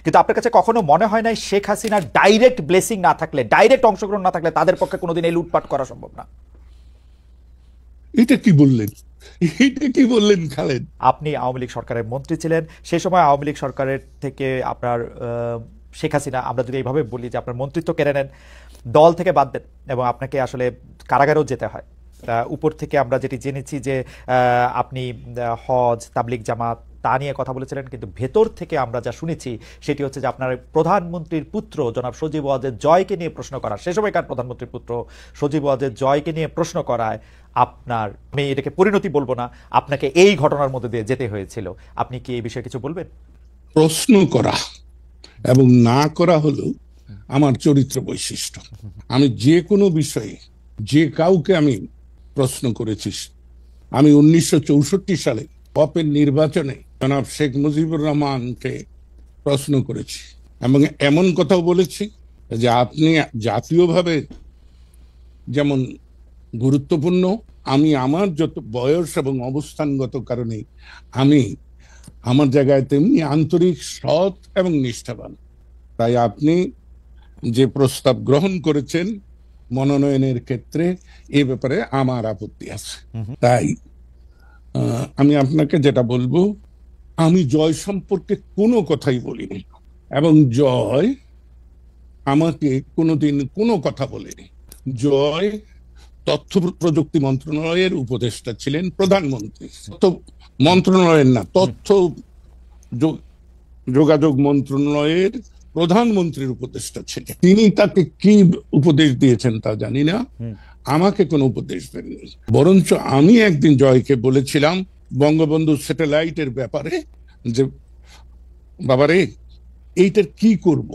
কিন্তু আপনার কাছে কখনো মনে হয় না শেখ হাসিনার ডাইরেক্ট ব্লেসিং না থাকলে, ডাইরেক্ট অংশগ্রহণ না থাকলে তাদের পক্ষে কোনোদিন এই লুটপাট করা সম্ভব না? এটা কি বললেন, এটা কি বললেন খালেদ? আপনি আওয়ামী লীগ সরকারের মন্ত্রী ছিলেন, সেই সময় আওয়ামী লীগ সরকারের থেকে আপনার শেখ হাসিনা, আমরা যদি এইভাবে বলি যে আপনার মন্ত্রিত্ব কেড়ে নেন, দল থেকে বাদ দেন এবং আপনাকে আসলে কারাগারেও যেতে হয়। উপর থেকে আমরা যেটি জেনেছি যে আপনি হজ, তাবলিগ জামাত তা নিয়ে কথা বলেছিলেন, কিন্তু ভেতর থেকে আমরা যা শুনেছি সেটি হচ্ছে যে আপনার প্রধানমন্ত্রীর পুত্র জনাব সজীব ওয়াজেদ জয়কে নিয়ে প্রশ্ন করা, সে সময়কার প্রধানমন্ত্রীর পুত্র সজীব ওয়াজেদ জয়কে নিয়ে প্রশ্ন করায় আপনার, আমি এটাকে পরিণতি বলবো না, আপনাকে এই ঘটনার মধ্যে দিয়ে যেতে হয়েছিল। আপনি কি এই বিষয়ে কিছু বলবেন? প্রশ্ন করা এবং না করা হলো আমার চরিত্র বৈশিষ্ট্য। আমি যে কোনো বিষয়ে যে কাউকে আমি প্রশ্ন করেছি। আমি 1964 সালে পপের নির্বাচনে জনাব শেখ মুজিবুর রহমানকে প্রশ্ন করেছি এবং এমন কথাও বলেছি যে আপনি জাতীয়ভাবে যেমন গুরুত্বপূর্ণ, আমি আমার যত বয়স এবং অবস্থানগত কারণে আমি আমার জায়গায় তেমনি আন্তরিক, সৎ এবং নিষ্ঠাবান। তাই আপনি যে প্রস্তাব গ্রহণ করেছেন মনোনয়নের ক্ষেত্রে, এ ব্যাপারে আমার আপত্তি আছে। তাই আমি আপনাকে যেটা বলবো, আমি জয় সম্পর্কে কোনো কথাই বলিনি এবং জয় আমাকে কোনোদিন কোনো কথা বলেনি। জয় তথ্য প্রযুক্তি মন্ত্রণালয়ের উপদেষ্টা ছিলেন, প্রধানমন্ত্রী মন্ত্রণালয়ের না, তথ্য যোগাযোগ মন্ত্রণালয়ের প্রধানমন্ত্রীর উপদেষ্টা ছিলেন। তিনি তাকে কি উপদেশ দিয়েছেন তা জানি না, আমাকে কোনো উপদেশ দেননি। বরঞ্চ আমি একদিন জয়কে বলেছিলাম বঙ্গবন্ধু স্যাটেলাইটের ব্যাপারে যে বাবারে এইটার কি করব।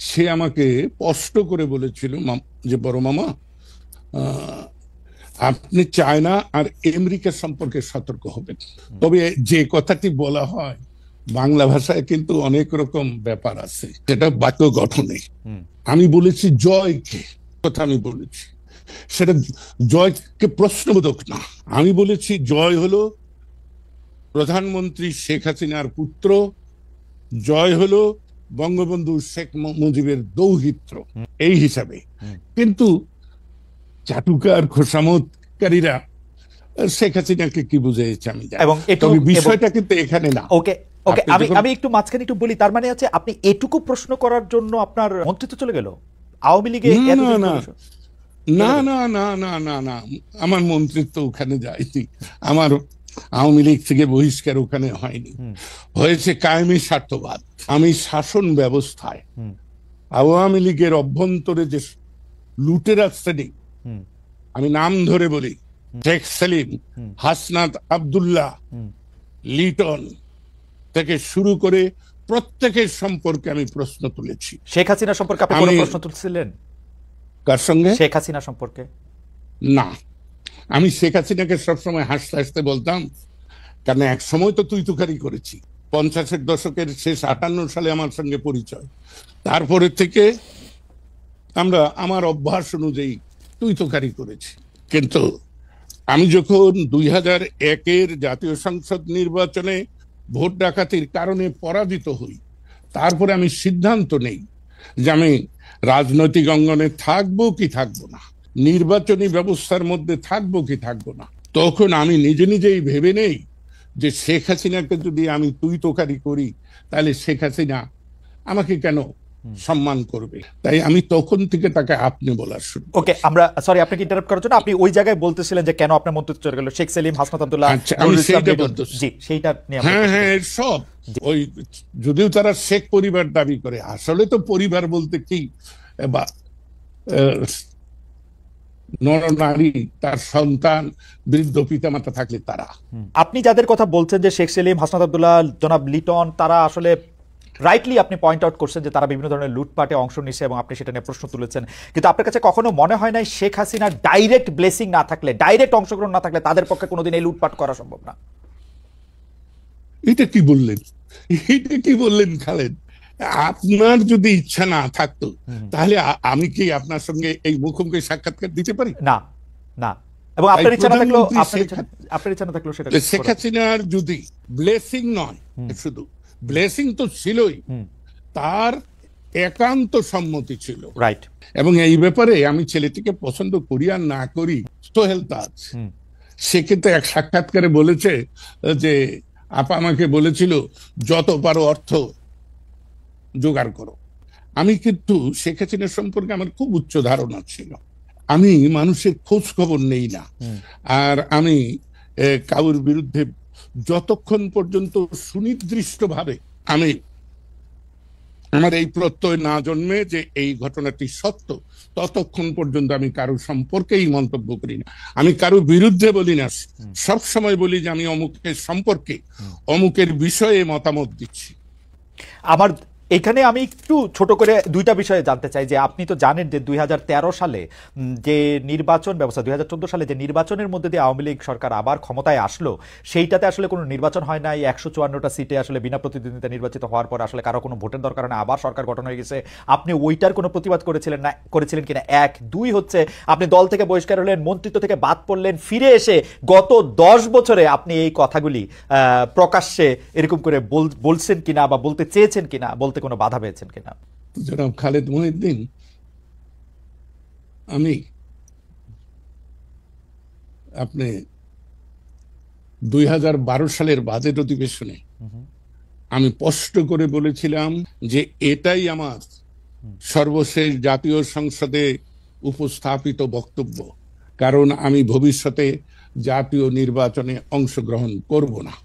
সে আমাকে স্পষ্ট করে বলেছিল যে বড় মামা, আপনি চায়না আর আমেরিকা সম্পর্কে সতর্ক হবেন। তবে যে কথাটি বলা হয় বাংলা ভাষায় কিন্তু অনেক রকম ব্যাপার আছে, সেটা বাক্য গঠনে। আমি বলেছি জয়কে, কথা আমি বলেছি সেটা জয়কে প্রশ্নবোধক না। আমি বলেছি জয় হলো প্রধানমন্ত্রী শেখ হাসিনার পুত্র, জয় হলো বঙ্গবন্ধু শেখ মুজিবের দৌহিত্র, এই হিসাবে। কিন্তু চাটুকার খোসামতকারীরা শেখ হাসিনাকে কি বুঝাইছে আমি জানি, এবং বিষয়টা কিন্তু এখানে না। ওকে ওকে, আমি একটু মাঝখানে একটু বলি। তার মানে হচ্ছে আপনি এটুকু প্রশ্ন করার জন্য আপনার মন্ত্রিত্ব চলে গেল আওয়ামী লীগে? না না না না না না, আমার মন্ত্রিত্ব ওখানে যায়নি, আমার আওয়ামী লীগ থেকে বহিষ্কার ওখানে হয়নি, হয়েছে কায়েমি স্বার্থবাদ। আমি শাসন ব্যবস্থায় আওয়ামী লীগের অভ্যন্তরে যে লুটেরা শ্রেণী, আমি নাম ধরে বলি, শেখ সেলিম, হাসনাত আব্দুল্লাহ, লিটন থেকে শুরু করে প্রত্যেকের সম্পর্কে আমি প্রশ্ন তুলেছি। শেখ হাসিনা সম্পর্কে আপনি কোনো প্রশ্ন তুলছিলেন? কার সঙ্গে? শেখ হাসিনা সম্পর্কে না, আমি শেখ হাসিনাকে সবসময় হাসতে হাসতে বলতাম, কারণ এক সময় তো তুই তুকারি করেছি। 50-এর দশকের শেষ 58 সালে আমার সঙ্গে পরিচয়, তারপরে থেকে আমরা আমার অভ্যাস অনুযায়ী তুই তুকারি করেছি। কিন্তু আমি যখন 2001-এর জাতীয় সংসদ নির্বাচনে ভোট ডাকাতির কারণে পরাজিত হই, তারপরে আমি সিদ্ধান্ত নেই যে আমি রাজনৈতিক অঙ্গনে থাকবো কি থাকবো না, নির্বাচনী ব্যবস্থার মধ্যে থাকবো কি থাকবো না। তখন আমি নিজে নিজেই ভেবে নেই যে শেখ হাসিনাকে যদি আমি তুই তোকারি করি তাহলে শেখ হাসিনা আমাকে কেন সম্মান করবে। তাই আমি তখন থেকে তাকে আপনি বলার শুরু। ওকে, আমরা সরি আপনাকে ইন্টারাপ্ট করার জন্য। আপনি ওই জায়গায় বলতেছিলেন যে কেন আপনার মন্ত্রিত্ব চলে গেল শেখ সেলিম, হাসনাত আব্দুল্লাহ। আমি সেইটা বলতেছি। জি, সেইটা নিয়ে। হ্যাঁ হ্যাঁ, সব ওই, যদিও তারা শেখ পরিবার দাবি করে, আসলে তো পরিবার বলতে কি বা নরনারী, তার সন্তান, বৃদ্ধ পিতামাতা থাকলে তারা। আপনি যাদের কথা বলছেন যে শেখ সেলিম, হাসনাত আব্দুল্লাহ, জনাব লিটন, তারা আসলে রাইটলি আপনি পয়েন্ট আউট করছেন যে তারা বিভিন্ন ধরনের লুটপাটে অংশ নিচ্ছে এবং আপনি সেটা নিয়ে প্রশ্ন তুলেছেন। কিন্তু আপনার কাছে কখনো মনে হয় না শেখ হাসিনার ডাইরেক্ট ব্লেসিং না থাকলে, ডাইরেক্ট অংশগ্রহণ না থাকলে তাদের পক্ষে কোনোদিন এই লুটপাট করা সম্ভব না? এটা কি বললেন, এটা কি বললেন খালেদ? আপনার যদি ইচ্ছা না থাকতো তাহলে আমি কি আপনার সঙ্গে এই মুখোমুখি সাক্ষাৎকার দিতে পারি? না না, এবং আপনার ইচ্ছা না থাকলেও সেটা। শেখ হাসিনার যদি ব্লেসিং নয়, শুধু ব্লেসিং তো ছিলই, তার একান্ত সম্মতি ছিল। রাইট। এবং এই ব্যাপারে আমি ছেলেটিকে পছন্দ করি আর না করি, সোহেল তাজ সে কিন্তু এক সাক্ষাৎকারে বলেছে যে আপা আমাকে বলেছিল যত পারো অর্থ জোগাড় করো। আমি কিন্তু শেখ হাসিনা সম্পর্কে আমার খুব উচ্চ ধারণা ছিল। আমি মানুষের খোঁজ খবর নেই না, আর আমি কারোর বিরুদ্ধে যতক্ষণ পর্যন্ত সুনির্দিষ্টভাবে আমি আমার এই প্রত্যয় না জন্মে যে এই ঘটনাটি সত্য, ততক্ষণ পর্যন্ত আমি কারো সম্পর্কেই মন্তব্য করি না। আমি কারো বিরুদ্ধে বলি না, সব সময় বলি যে আমি অমুকের সম্পর্কে অমুকের বিষয়ে মতামত দিচ্ছি। আমার এখানে আমি একটু ছোট করে দুইটা বিষয়ে জানতে চাই যে আপনি তো জানেন যে 2013 সালে যে নির্বাচন ব্যবস্থা, 2014 সালে যে নির্বাচনের মধ্যে দিয়ে আওয়ামী লীগ সরকার আবার ক্ষমতায় আসলো, সেইটাতে আসলে কোনো নির্বাচন হয় নাই। 154টা সিটে আসলে বিনা প্রতিদ্বন্দ্বিতা নির্বাচিত হওয়ার পর আসলে কারো কোনো ভোটের দরকার না, আবার সরকার গঠন হয়ে গেছে। আপনি ওইটার কোনো প্রতিবাদ করেছিলেন কিনা? এক। দুই হচ্ছে আপনি দল থেকে বহিষ্কার হলেন, মন্ত্রিত্ব থেকে বাদ পড়লেন, ফিরে এসে গত 10 বছরে আপনি এই কথাগুলি প্রকাশ্যে এরকম করে বলছেন কিনা বা বলতে চেয়েছেন কিনা, বলতে কোনো বাধা পেয়েছেন কিনা? জনাব খালেদ মহিউদ্দিন, আমি আপনি 2012 সালের বাজেট অধিবেশনে আমি স্পষ্ট করে বলেছিলাম যে এটাই আমার সর্বশেষ জাতীয় সংসদে উপস্থাপিত বক্তব্য, কারণ আমি ভবিষ্যতে জাতীয় নির্বাচনে অংশগ্রহণ করব না।